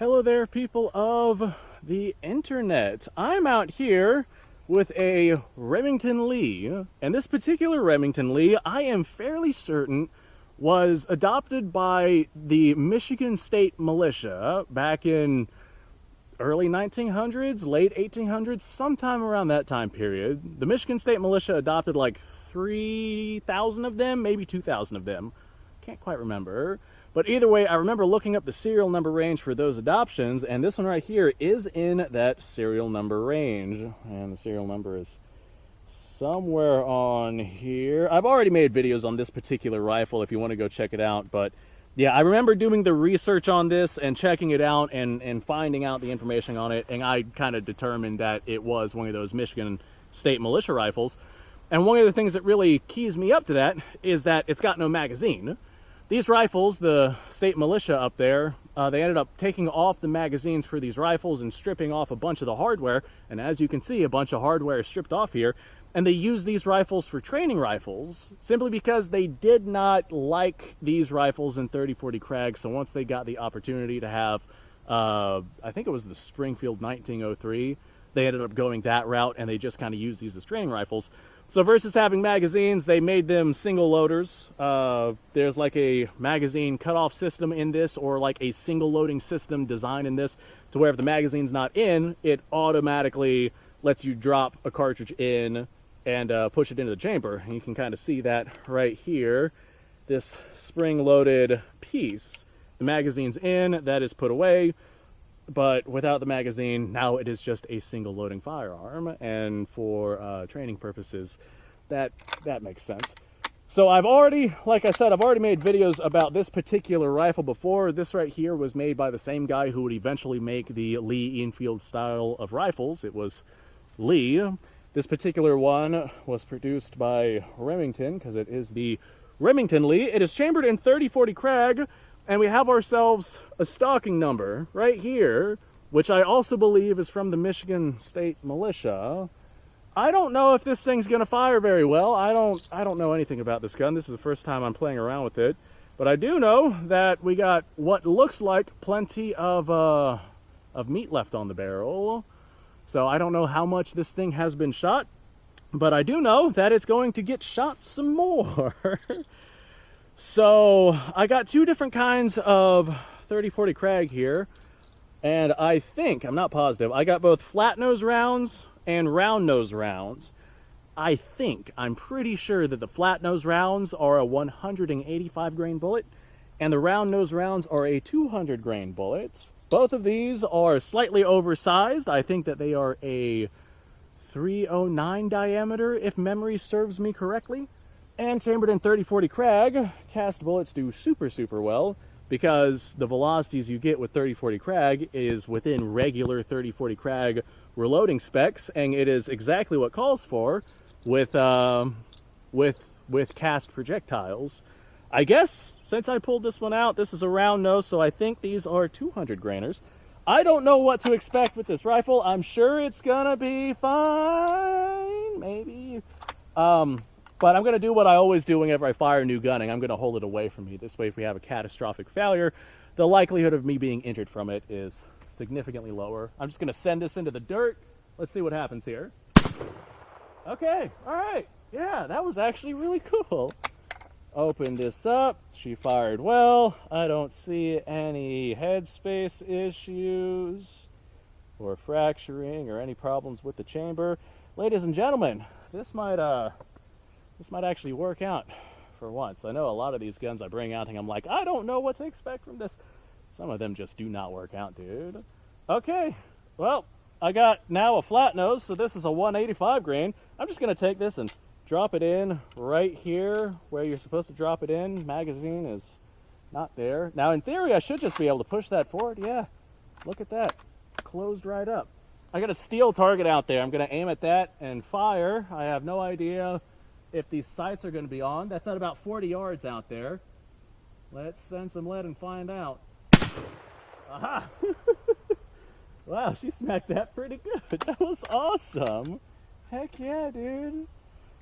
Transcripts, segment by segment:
Hello there, people of the internet. I'm out here with a Remington Lee, and this particular Remington Lee, I am fairly certain, was adopted by the Michigan State Militia back in early 1900s, late 1800s, sometime around that time period. The Michigan State Militia adopted like 3,000 of them, maybe 2,000 of them. Can't quite remember. But either way, I remember looking up the serial number range for those adoptions, and this one right here is in that serial number range. And the serial number is somewhere on here. I've already made videos on this particular rifle if you want to go check it out, but yeah, I remember doing the research on this and checking it out and finding out the information on it, and I kind of determined that it was one of those Michigan State Militia rifles. And one of the things that really keys me up to that is that it's got no magazine. These rifles, the state militia up there, they ended up taking off the magazines for these rifles and stripping off a bunch of the hardware. And as you can see, a bunch of hardware is stripped off here. And they use these rifles for training rifles simply because they did not like these rifles in 30-40 Krag. So once they got the opportunity to have, I think it was the Springfield 1903, they ended up going that route and they just kind of used these as training rifles. So versus having magazines, they made them single loaders. There's like a magazine cutoff system in this, or like a single loading system design in this, to where if the magazine's not in, it automatically lets you drop a cartridge in and push it into the chamber. And you can kind of see that right here, this spring-loaded piece. The magazine's in, that is put away, but without the magazine, now it is just a single loading firearm, and for training purposes, that makes sense. So I've already, like I said, I've already made videos about this particular rifle before. This right here was made by the same guy who would eventually make the Lee Enfield style of rifles. It was Lee. This particular one was produced by Remington, because it is the Remington Lee. It is chambered in 30-40 Krag, and we have ourselves a stocking number right here, which I also believe is from the Michigan State Militia. I don't know if this thing's gonna fire very well. I don't know anything about this gun. This is the first time I'm playing around with it. But I do know that we got what looks like plenty of meat left on the barrel. So I don't know how much this thing has been shot, but I do know that it's going to get shot some more. So I got two different kinds of 30-40 Krag here, and I think, I'm not positive, I got both flat nose rounds and round nose rounds. I'm pretty sure that the flat nose rounds are a 185 grain bullet, and the round nose rounds are a 200 grain bullet. Both of these are slightly oversized. I think that they are a 309 diameter, if memory serves me correctly. And chambered in 30-40 Krag, cast bullets do super well, because the velocities you get with 30-40 Krag is within regular 30-40 Krag reloading specs, and it is exactly what calls for with cast projectiles. I guess since I pulled this one out, this is a round nose, so I think these are 200 grainers. I don't know what to expect with this rifle. I'm sure it's gonna be fine, maybe. But I'm going to do what I always do whenever I fire new gunning. I'm going to hold it away from me. This way, if we have a catastrophic failure, the likelihood of me being injured from it is significantly lower. I'm just going to send this into the dirt. Let's see what happens here. Okay, all right. Yeah, that was actually really cool. Open this up. She fired well. I don't see any headspace issues or fracturing or any problems with the chamber. Ladies and gentlemen, this might actually work out for once. I know a lot of these guns I bring out and I'm like, I don't know what to expect from this. Some of them just do not work out, dude. Okay, well, I got now a flat nose, so this is a 185 grain. I'm just gonna take this and drop it in right here where you're supposed to drop it in. Magazine is not there. Now, in theory, I should just be able to push that forward. Yeah, look at that, closed right up. I got a steel target out there. I'm gonna aim at that and fire. I have no idea if these sights are going to be on. That's at about 40 yards out there. Let's send some lead and find out. Aha! Wow, she smacked that pretty good. That was awesome. Heck yeah, dude.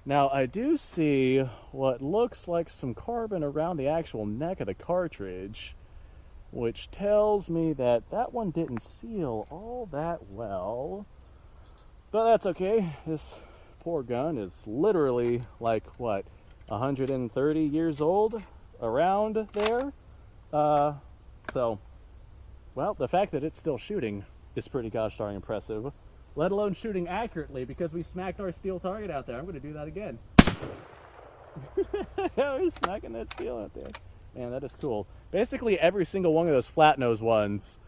Now, I do see what looks like some carbon around the actual neck of the cartridge. which tells me that that one didn't seal all that well. But that's okay. This poor gun is literally like, what, 130 years old? Around there? So, well, the fact that it's still shooting is pretty gosh darn impressive. Let alone shooting accurately, because we smacked our steel target out there. I'm going to do that again. We're smacking that steel out there. Man, that is cool. Basically, every single one of those flat nose ones,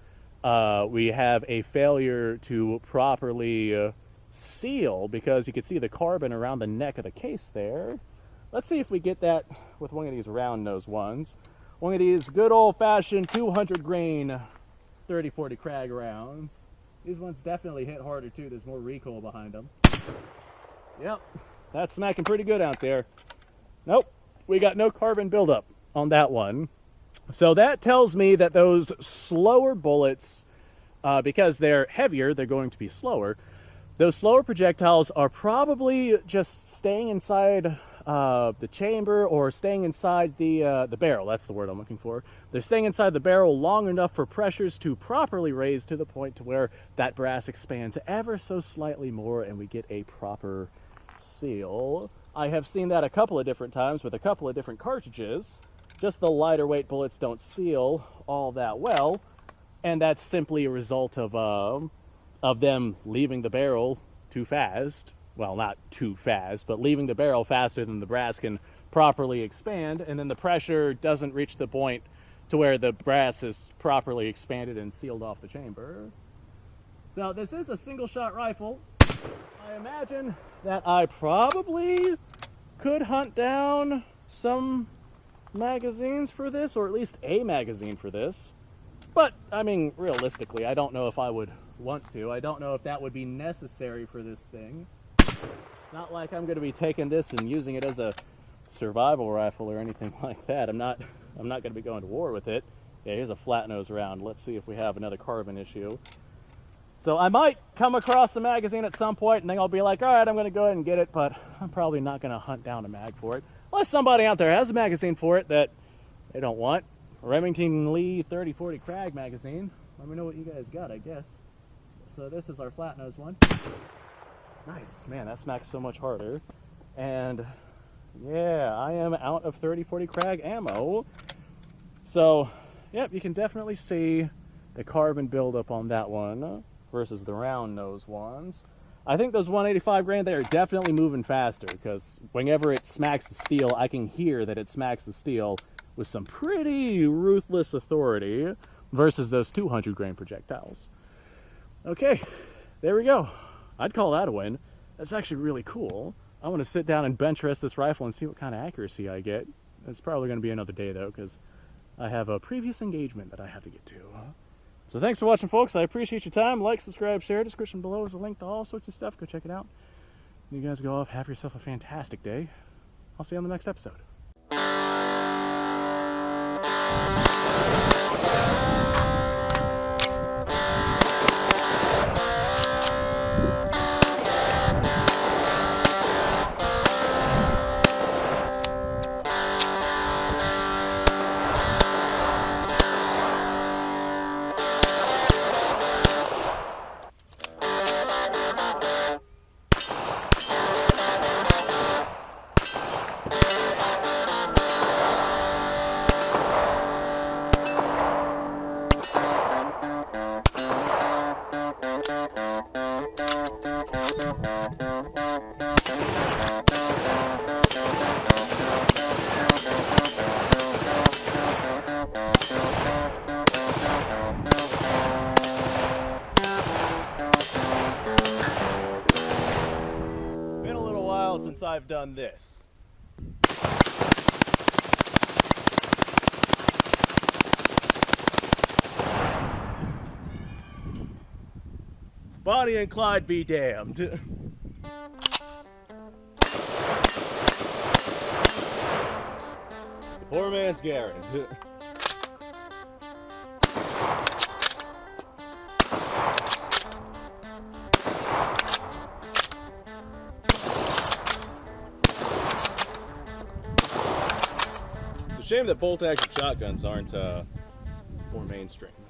we have a failure to properly seal, because you can see the carbon around the neck of the case there. Let's see if we get that with one of these round nose ones. One of these good old-fashioned 200 grain 30-40 Krag rounds. These ones definitely hit harder too. There's more recoil behind them. Yep, that's smacking pretty good out there. Nope, we got no carbon buildup on that one. So that tells me that those slower bullets, because they're heavier, they're going to be slower. Those slower projectiles are probably just staying inside the chamber, or staying inside the barrel. That's the word I'm looking for. They're staying inside the barrel long enough for pressures to properly raise to the point to where that brass expands ever so slightly more and we get a proper seal. I have seen that a couple of different times with a couple of different cartridges. Just the lighter weight bullets don't seal all that well, and that's simply a result of them leaving the barrel too fast. Well, not too fast, but leaving the barrel faster than the brass can properly expand, and then the pressure doesn't reach the point to where the brass is properly expanded and sealed off the chamber. So this is a single shot rifle. I imagine that I probably could hunt down some magazines for this, or at least a magazine for this. But, I mean, realistically, I don't know if I would want to. I don't know if that would be necessary for this thing. It's not like I'm going to be taking this and using it as a survival rifle or anything like that. I'm not going to be going to war with it. Yeah, here's a flat nose round. Let's see if we have another carbon issue. So I might come across the magazine at some point, and then I'll be like, all right, I'm going to go ahead and get it, but I'm probably not going to hunt down a mag for it. Unless somebody out there has a magazine for it that they don't want. A Remington Lee 30-40 Krag magazine. Let me know what you guys got, I guess. So this is our flat nose one. Nice. Man, that smacks so much harder. And yeah, I am out of 30-40 Krag ammo. So, yep, you can definitely see the carbon buildup on that one versus the round nose ones. I think those 185 grain, they are definitely moving faster, because whenever it smacks the steel, I can hear that it smacks the steel with some pretty ruthless authority versus those 200 grain projectiles. Okay, there we go. I'd call that a win. That's actually really cool. I want to sit down and bench rest this rifle and see what kind of accuracy I get. It's probably going to be another day, though, because I have a previous engagement that I have to get to. So thanks for watching, folks. I appreciate your time. Like, subscribe, share. Description below is a link to all sorts of stuff. Go check it out. You guys go off. Have yourself a fantastic day. I'll see you on the next episode. Been a little while since I've done this. Bonnie and Clyde be damned. The poor man's Garrett. It's a shame that bolt-action shotguns aren't or mainstream.